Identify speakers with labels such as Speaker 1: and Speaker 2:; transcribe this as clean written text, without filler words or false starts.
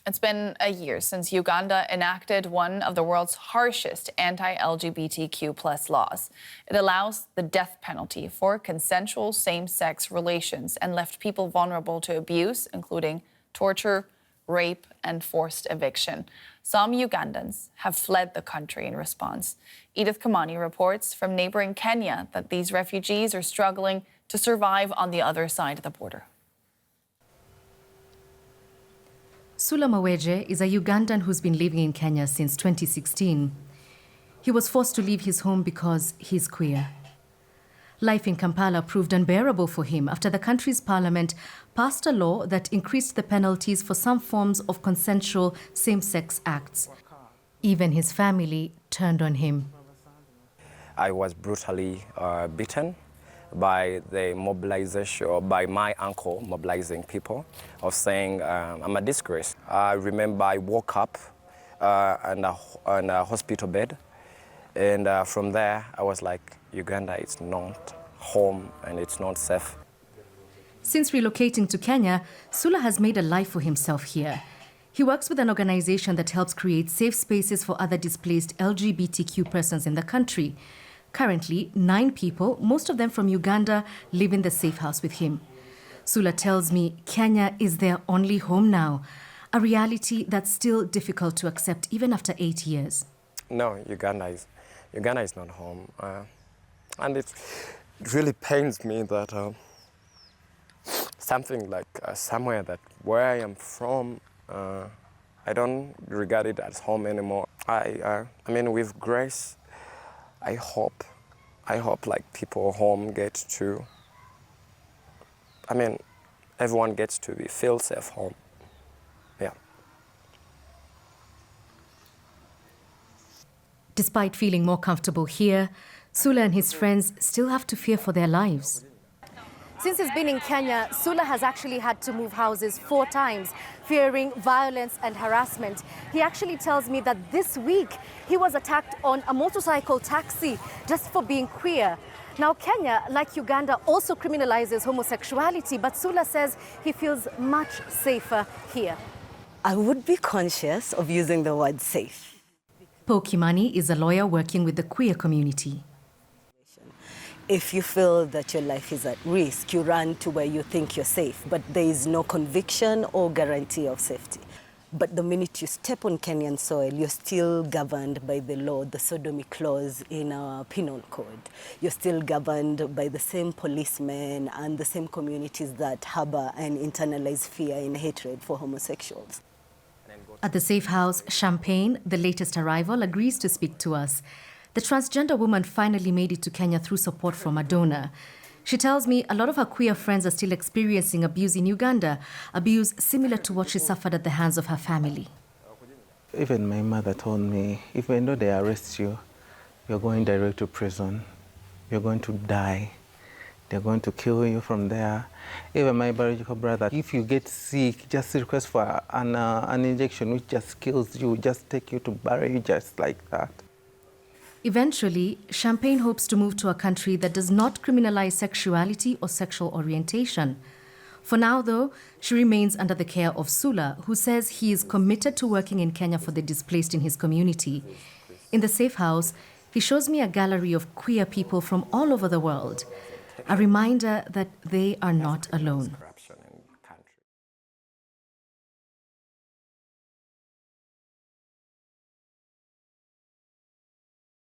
Speaker 1: It's been a year since Uganda enacted one of the world's harshest anti-LGBTQ plus laws. It allows the death penalty for consensual same-sex relations and left people vulnerable to abuse, including torture, rape, and forced eviction. Some Ugandans have fled the country in response. Edith Kimani reports from neighboring Kenya that these refugees are struggling to survive on the other side of the border.
Speaker 2: Sula Maweje is a Ugandan who's been living in Kenya since 2016. He was forced to leave his home because he's queer. Life in Kampala proved unbearable for him after the country's parliament passed a law that increased the penalties for some forms of consensual same-sex acts. Even his family turned on him.
Speaker 3: I was brutally beaten by the mobilization, or by my uncle mobilizing people, of saying I'm a disgrace. I remember I woke up on a hospital bed, and from there I was like, Uganda is not home and it's not safe.
Speaker 2: Since relocating to Kenya, Sula has made a life for himself here. He works with an organization that helps create safe spaces for other displaced LGBTQ persons in the country. Currently, 9 people, most of them from Uganda, live in the safe house with him. Sula tells me Kenya is their only home now, a reality that's still difficult to accept even after 8 years.
Speaker 3: No, Uganda is not home. And it really pains me that something like somewhere that where I am from, I don't regard it as home anymore. I mean, with grace, I hope like people home get to, everyone gets to feel safe home. Yeah.
Speaker 2: Despite feeling more comfortable here, Sula and his friends still have to fear for their lives. Since he's been in Kenya, Sula has actually had to move houses 4 times, fearing violence and harassment. He actually tells me that this week he was attacked on a motorcycle taxi just for being queer. Now, Kenya, like Uganda, also criminalizes homosexuality, but Sula says he feels much safer here.
Speaker 4: I would be conscious of using the word safe.
Speaker 2: Kimani is a lawyer working with the queer community.
Speaker 4: If you feel that your life is at risk, you run to where you think you're safe, but there is no conviction or guarantee of safety. But the minute you step on Kenyan soil, you're still governed by the law, the sodomy clause in our penal code. You're still governed by the same policemen and the same communities that harbor and internalize fear and hatred for homosexuals.
Speaker 2: At the safe house, Champagne, the latest arrival, agrees to speak to us. The transgender woman finally made it to Kenya through support from a donor. She tells me a lot of her queer friends are still experiencing abuse in Uganda, abuse similar to what she suffered at the hands of her family.
Speaker 5: Even my mother told me, even though they arrest you, you're going direct to prison, you're going to die, they're going to kill you from there. Even my biological brother, if you get sick, just request for an injection which just kills you, just take you to bury you just like that.
Speaker 2: Eventually, Champagne hopes to move to a country that does not criminalize sexuality or sexual orientation. For now, though, she remains under the care of Sula, who says he is committed to working in Kenya for the displaced in his community. In the safe house, he shows me a gallery of queer people from all over the world, a reminder that they are not alone.